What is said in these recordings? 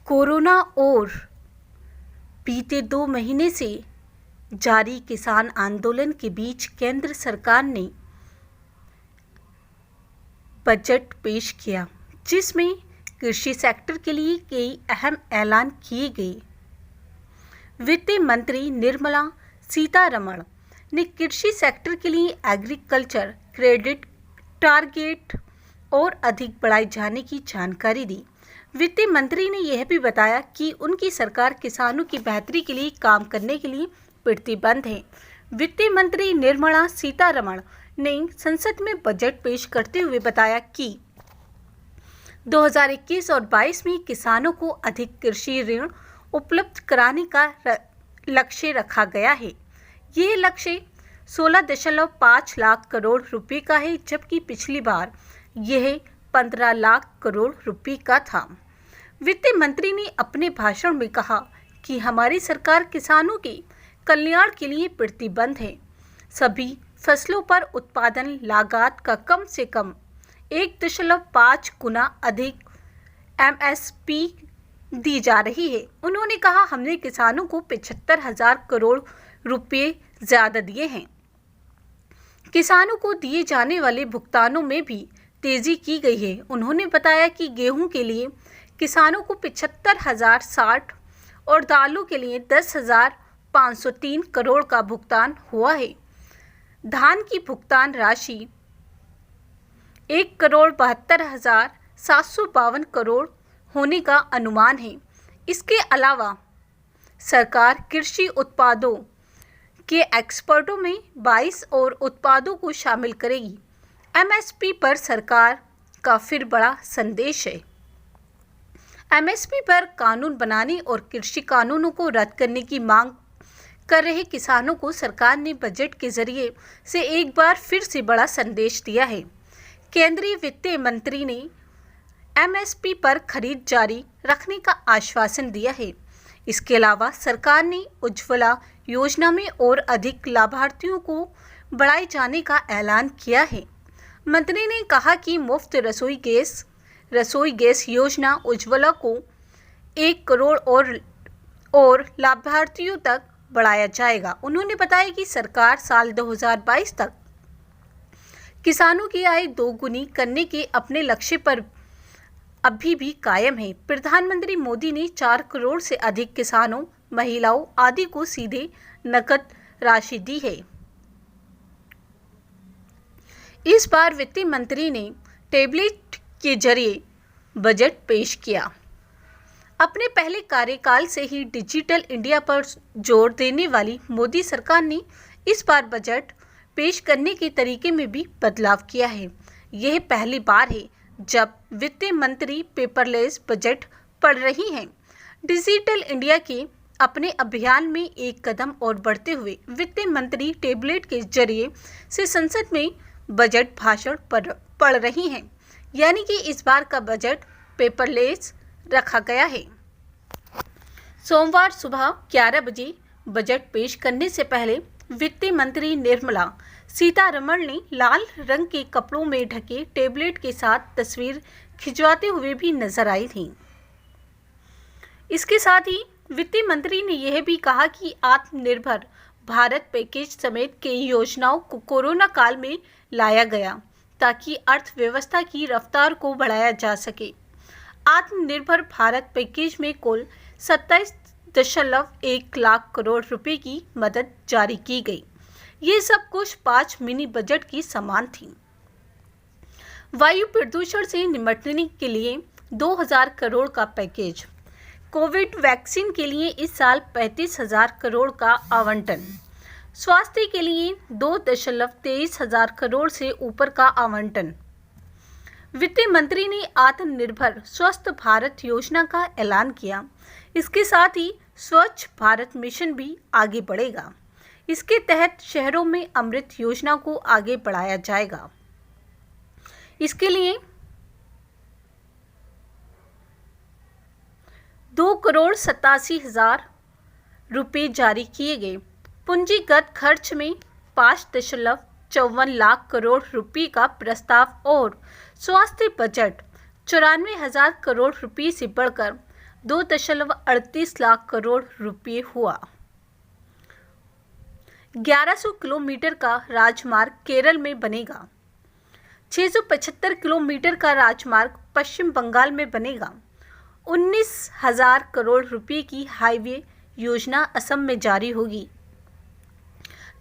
Corona और बीते 2 महीने से जारी किसान आंदोलन के बीच केंद्र सरकार ने बजट पेश किया, जिसमें कृषि सेक्टर के लिए कई अहम ऐलान किए गए। वित्त मंत्री निर्मला सीतारमण ने कृषि सेक्टर के लिए एग्रीकल्चर क्रेडिट टारगेट और अधिक बढ़ाए जाने की जानकारी दी। वित्त मंत्री ने यह भी बताया कि उनकी सरकार किसानों की बेहतरी के लिए काम करने के लिए प्रतिबद्ध है। वित्त मंत्री निर्मला सीतारमण ने संसद में बजट पेश करते हुए बताया कि 2021 और 22 में किसानों को अधिक कृषि ऋण उपलब्ध कराने का लक्ष्य रखा गया है। यह लक्ष्य 16.5 लाख करोड़ रुपए का है, जबकि पिछली बार यह 15 लाख करोड़ रुपए का था। वित्त मंत्री ने अपने भाषण में कहा कि हमारी सरकार किसानों के कल्याण के लिए प्रतिबद्ध है। सभी फसलों पर उत्पादन लागत का कम से कम 1.5 गुना अधिक MSP दी जा रही है। उन्होंने कहा, हमने किसानों को 75,000 करोड़ रुपए ज्यादा दिए हैं। किसानों को दिए जाने वाले भुगतानों में भी तेजी की गई है। उन्होंने बताया कि गेहूं के लिए किसानों को 75,060 और दालों के लिए 10,503 करोड़ का भुगतान हुआ है। धान की भुगतान राशि 1,72,752 करोड़ होने का अनुमान है। इसके अलावा सरकार कृषि उत्पादों के एक्सपोर्टों में 22 और उत्पादों को शामिल करेगी। MSP पर सरकार का फिर बड़ा संदेश है। MSP पर कानून बनाने और कृषि कानूनों को रद्द करने की मांग कर रहे किसानों को सरकार ने बजट के जरिए से एक बार फिर से बड़ा संदेश दिया है। केंद्रीय वित्त मंत्री ने MSP पर खरीद जारी रखने का आश्वासन दिया है। इसके अलावा सरकार ने उज्ज्वला योजना में और अधिक लाभार्थियों को बढ़ाए जाने का ऐलान किया है। मंत्री ने कहा कि मुफ्त रसोई गैस योजना उज्ज्वला को 1 करोड़ और लाभार्थियों तक बढ़ाया जाएगा। उन्होंने बताया कि सरकार साल 2022 तक किसानों की आय दोगुनी करने के अपने लक्ष्य पर अभी भी कायम है। प्रधानमंत्री मोदी ने 4 करोड़ से अधिक किसानों, महिलाओं आदि को सीधे नकद राशि दी है। इस बार वित्त मंत्री ने टैबलेट के जरिए बजट पेश किया। अपने पहले कार्यकाल से ही डिजिटल इंडिया पर जोर देने वाली मोदी सरकार ने इस बार बजट पेश करने के तरीके में भी बदलाव किया है। यह पहली बार है जब वित्त मंत्री पेपरलेस बजट पढ़ रही हैं। डिजिटल इंडिया के अपने अभियान में एक कदम और बढ़ते हुए वित्त मंत्री टैबलेट के जरिए से संसद में बजट भाषण पढ़ रही हैं, यानी कि इस बार का बजट पेपरलेस रखा गया है। सोमवार सुबह 11 बजे बजट पेश करने से पहले वित्त मंत्री निर्मला सीतारमण ने लाल रंग के कपड़ों में ढके टैबलेट के साथ तस्वीर खिंचवाते हुए भी नजर आई थी। इसके साथ ही वित्त मंत्री ने यह भी कहा कि आत्मनिर्भर भारत पैकेज समेत कई योजनाओं को कोरोना काल में लाया गया ताकि अर्थव्यवस्था की रफ्तार को बढ़ाया जा सके। आत्मनिर्भर भारत पैकेज में कुल 27.1 लाख करोड़ रुपए की मदद जारी की गई। ये सब कुछ 5 मिनी बजट की समान थी। वायु प्रदूषण से निपटने के लिए 2000 करोड़ का पैकेज, कोविड वैक्सीन के लिए इस साल 35,000 करोड़ का आवंटन, स्वास्थ्य के लिए 2.23 करोड़ से ऊपर का आवंटन। वित्त मंत्री ने आत्मनिर्भर स्वस्थ भारत योजना का ऐलान किया। इसके साथ ही स्वच्छ भारत मिशन भी आगे बढ़ेगा। इसके तहत शहरों में अमृत योजना को आगे बढ़ाया जाएगा। इसके लिए 2,87,000 रुपये जारी किए गए। पूंजीगत खर्च में 5.54 लाख करोड़ रुपए का प्रस्ताव और स्वास्थ्य बजट 94,000 करोड़ रुपए से बढ़कर 2.38 लाख करोड़ रुपये हुआ। 1100 किलोमीटर का राजमार्ग केरल में बनेगा। 675 किलोमीटर का राजमार्ग पश्चिम बंगाल में बनेगा। 19,000 करोड़ रुपए की हाईवे योजना असम में जारी होगी।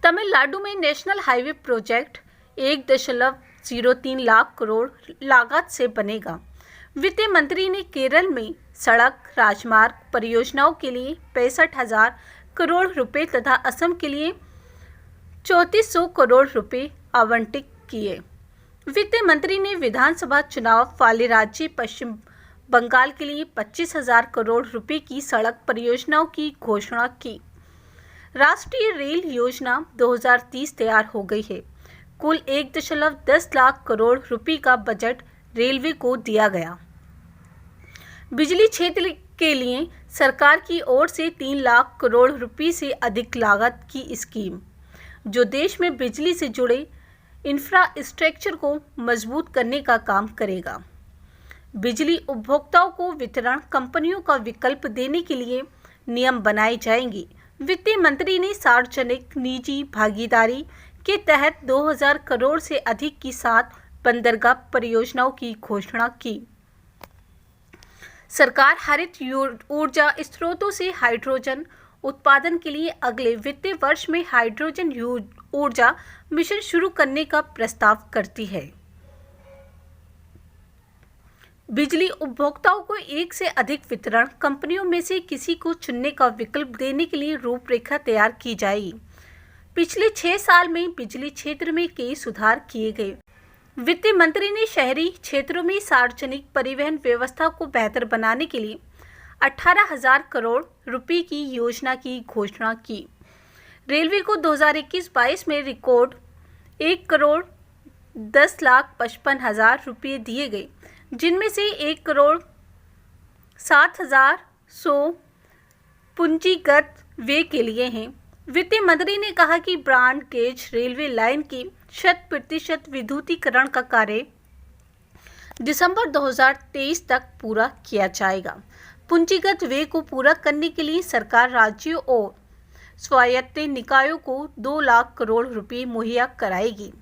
तमिलनाडु में national highway project 1.03 lakh crore लागत से बनेगा। वित्त मंत्री ने केरल में सड़क राजमार्ग परियोजनाओं के लिए 65,000 करोड़ रुपए तथा असम के लिए 3400 करोड़ रुपए आवंटित किए। वित्त मंत्री ने विधानसभा चुनाव वाले राज्य पश्चिम बंगाल के लिए 25,000 करोड़ रुपए की सड़क परियोजनाओं की घोषणा की। राष्ट्रीय रेल योजना 2030 तैयार हो गई है। कुल 1.10 लाख करोड़ रुपए का बजट रेलवे को दिया गया। बिजली क्षेत्र के लिए सरकार की ओर से 3 लाख करोड़ रुपए से अधिक लागत की स्कीम, जो देश में बिजली से जुड़े इंफ्रास्ट्रक्चर को मजबूत करने का काम करेगा। बिजली उपभोक्ताओं को वितरण कंपनियों का विकल्प देने के लिए नियम बनाए जाएंगे। वित्त मंत्री ने सार्वजनिक निजी भागीदारी के तहत 2000 करोड़ से अधिक की 7 बंदरगाह परियोजनाओं की घोषणा की। सरकार हरित ऊर्जा स्रोतों से हाइड्रोजन उत्पादन के लिए अगले वित्तीय वर्ष में हाइड्रोजन ऊर्जा मिशन शुरू करने का प्रस्ताव करती है। बिजली उपभोक्ताओं को एक से अधिक वितरण कंपनियों में से किसी को चुनने का विकल्प देने के लिए रूपरेखा तैयार की जाएगी। पिछले 6 साल में बिजली क्षेत्र में कई सुधार किए गए। वित्त मंत्री ने शहरी क्षेत्रों में सार्वजनिक परिवहन व्यवस्था को बेहतर बनाने के लिए 18,000 करोड़ रुपए की योजना की घोषणा की। रेलवे को 2021-22 में रिकॉर्ड 1,10,55,000 रुपये दिए गए, जिनमें से 1,07,100 पूंजीगत व्यय के लिए हैं। वित्त मंत्री ने कहा कि ब्रॉड गेज रेलवे लाइन के 100% विद्युतीकरण का कार्य दिसंबर 2023 तक पूरा किया जाएगा। पूंजीगत व्यय को पूरा करने के लिए सरकार राज्यों और स्वायत्त निकायों को 2 लाख करोड़ रुपए मुहैया कराएगी।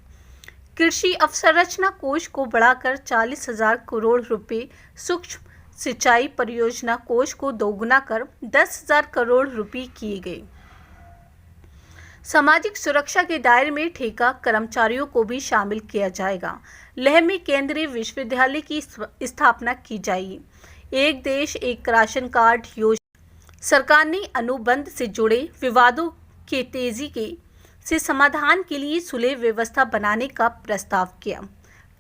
कृषि अवसंरचना कोष को बढ़ाकर 40,000 करोड़ रुपए, सूक्ष्म सिंचाई परियोजना कोष को दोगुना कर 10,000 करोड़ रुपए किए गए। सामाजिक सुरक्षा के दायरे में ठेका कर्मचारियों को भी शामिल किया जाएगा। लेह में केंद्रीय विश्वविद्यालय की स्थापना की जाएगी। एक देश एक राशन कार्ड योजना। सरकार ने अनुबंध से जुड़े विवादों के तेजी से समाधान के लिए सुलह व्यवस्था बनाने का प्रस्ताव किया।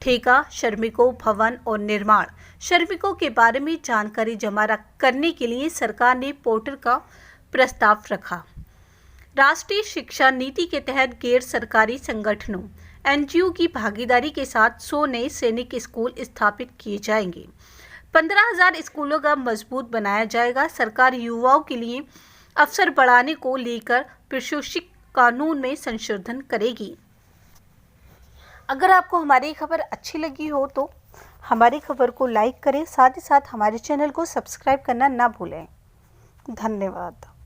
ठेका श्रमिकों, भवन और निर्माण श्रमिकों के बारे में जानकारी जमा करने के लिए सरकार ने पोर्टल का प्रस्ताव रखा। राष्ट्रीय शिक्षा नीति के तहत गैर सरकारी संगठनों एनजीओ की भागीदारी के साथ 100 नए सैनिक स्कूल स्थापित किए जाएंगे। 15,000 स्कूलों का मजबूत बनाया जाएगा। सरकार युवाओं के लिए अवसर बढ़ाने को लेकर प्रशिक्षण कानून में संशोधन करेगी। अगर आपको हमारी खबर अच्छी लगी हो तो हमारी खबर को लाइक करें, साथ ही साथ हमारे चैनल को सब्सक्राइब करना ना भूलें। धन्यवाद।